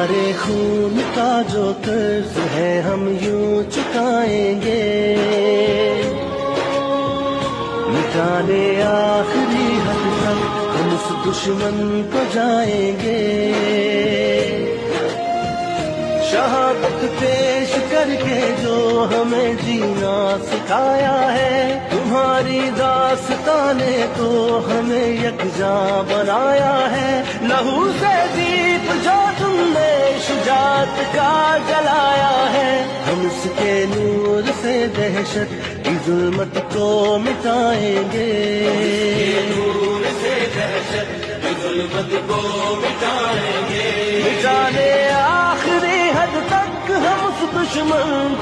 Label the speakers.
Speaker 1: तुम्हारे खून का जो कर्ज है हम यूं चुकाएंगे, मिटाने आखिरी हद तक हम उस दुश्मन को जाएंगे। शहादत पेश करके जो हमें जीना सिखाया है, तुम्हारी दास्ताने तो हमें यकजा बनाया है। लहू से दीप जो तुमने शुजात का जलाया है, हम उसके नूर से दहशत की जुल्मत को मिटाएंगे, नूर से दहशत की जुल्मत को मिटाएंगे। मिटाने आखिरी हद तक हम उस दुश्मन